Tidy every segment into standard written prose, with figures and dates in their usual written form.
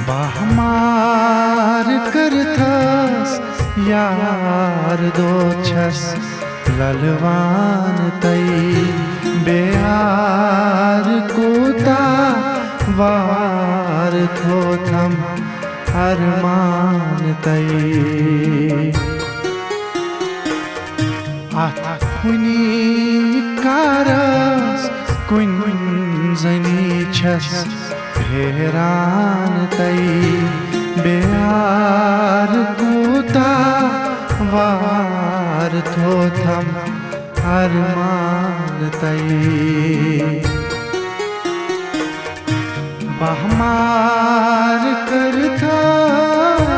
बाहमार करथस यार दो छस ललवान तई बेहार कोता वार थोथम अरमान तई आथुनी कारस कुंजनी छस हैरान तई बेहार कोता वार थोथम अरमान तई बाहमार करथस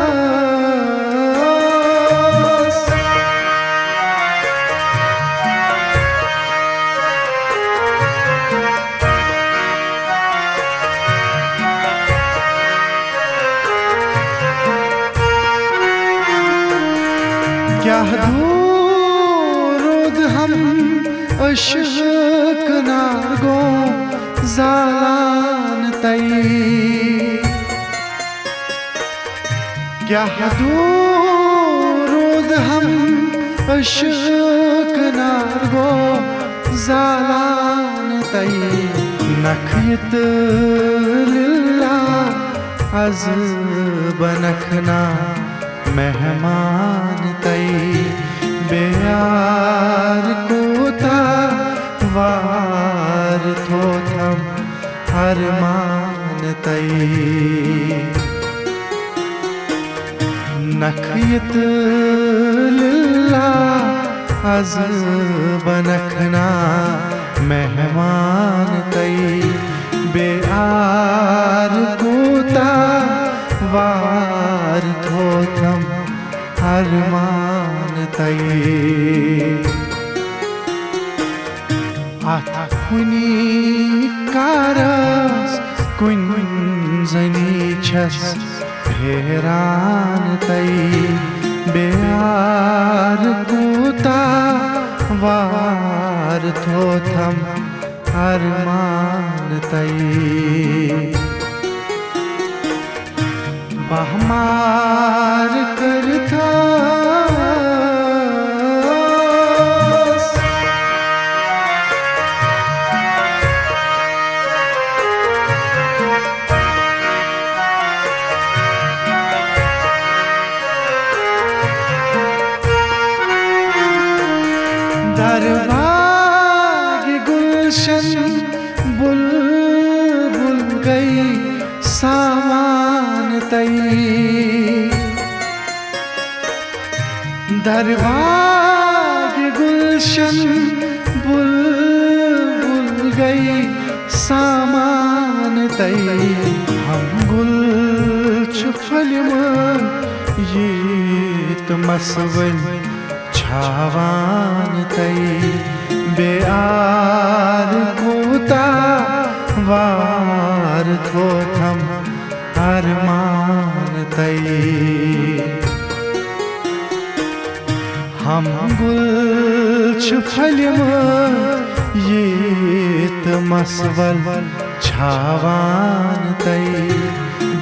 क्या दूरुद हम अशक नारगो जालान तई क्या दूरुद हम अशक नारगो जालान तई नखयत लिल्ला अज बनखना मेहमान तई बेयार कोता वार थोथम अरमान तई नखयत लिल्ला अज बनखना मेहमान तई बेयार कोता वार थोथम अरमान तई आथुनी कारस कुंजनी छस हैरान तई बेहार कोता वार थोथम अरमान तई बाहमार करथस दरबाग गुलशन बुलबुल गई सामान तई दरबाग गुलशन बुलबुल गई सामान तई हम गुल छुफलम ये तमसवन छावान तई बेआर कोता वार थोथम अरमान तई हम गुल छुफलम ये तमसवल छावान तई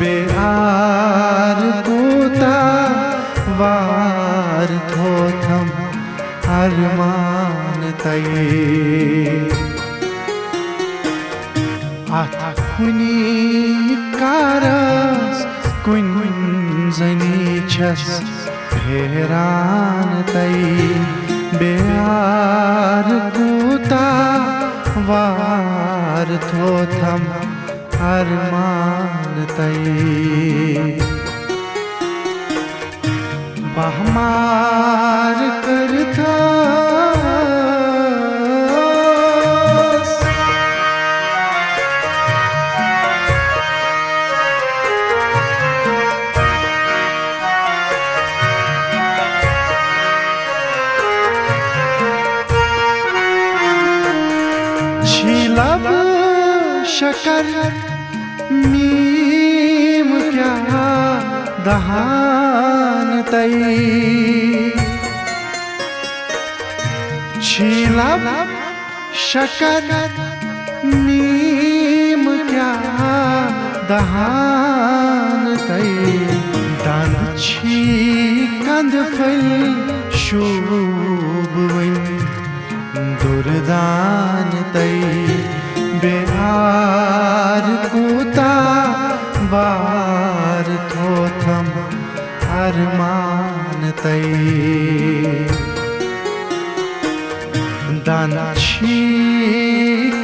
बेआर कोता वार थोथम अरमान तई आथुनी कारस कुंजनी छस हैरान तई बेहार कोता वार थोथम अरमान तई बाहमार करथस लब शकर मीम क्या दहान तई शीलब शकर मीम क्या दहान तै दांद छी कंद फल शोभ वन दुर्दान तै बेहार कोता वार थोथम अरमान तै दान छी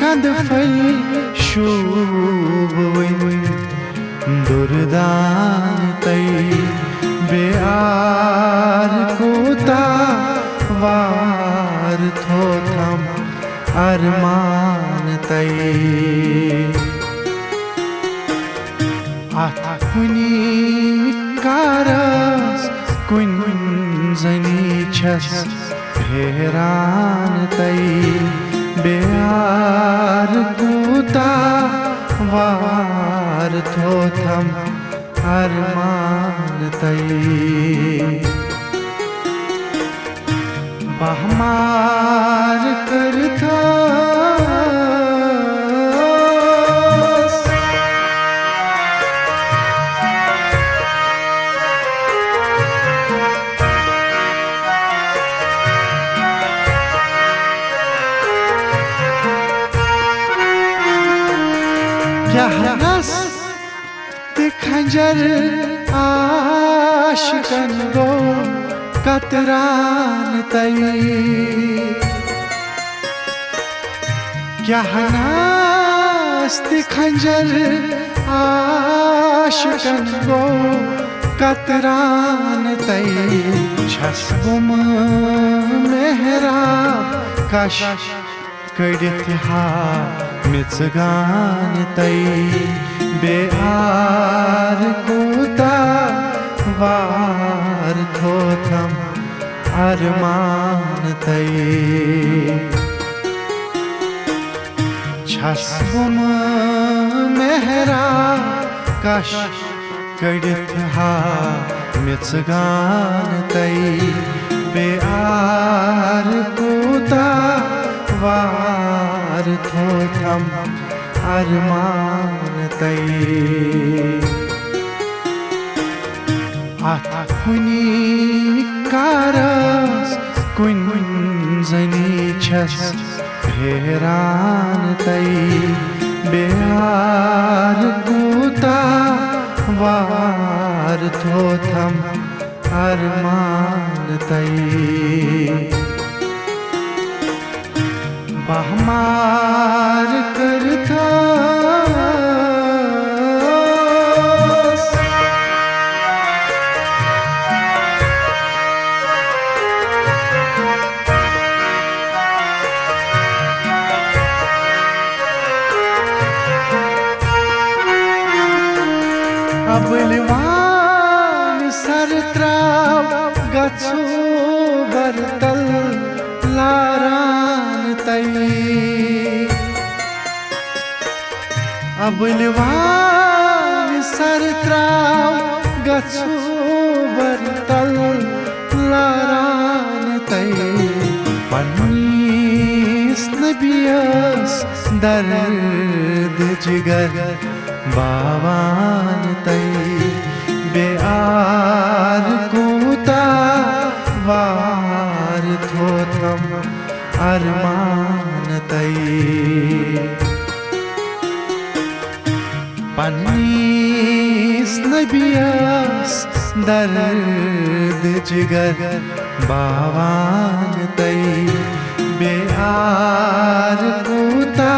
कंद फल शोभ वन दुर्दान तै बेआर कोता वार थोथम अरमान तै आथुनी कारस कुन जनी छस हैरान तै बेआर कोता वार थोथम अरमान तै बहमार करता क्या हंस ते खंजर आशिकन गो कतरान तै क्या हंस ते खंजर आशिकन गो कतरान तै छसबुम मेहराब कश कड़ित हा मिचगान तै बेआर कोता वार थोथम अरमान तै छसबुम मेहरा कश कड़ित हा मिचगान तै बेआर कोता वार थोथम अरमान तै आथुनी कारस कुन जनी छस हैरान तै बेआर कोता वार थोथम अरमान तै बहमार करता अबलवान सरत्राव गच्छो बरतल लारान तै अबलवान सरत्राव गच्छो बरतल लारान तै पन्नीस नबियस दर्द जिगर बावान तै बेआर कोता वार थोथम अरमान तै पन्नीस नबियस दर्द जिगर बावान तै बेआर कोता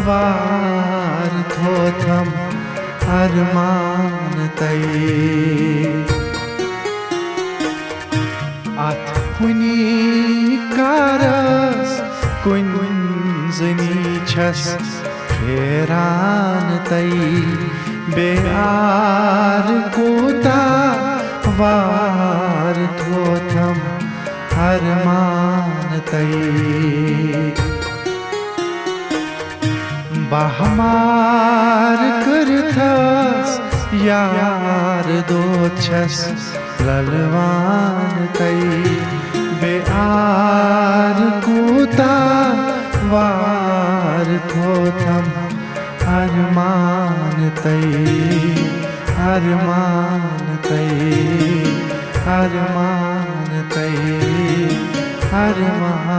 वार थोथम अरमान तै आथुनी कारस कुन जनी छस हैरान तै बेआर कोता वार थोथम अरमान तै बहमार करथस यार दोछस ललवान तै बेआर कोता वार थोथम अरमान तै अरमान तई, अरमान तई, अरमान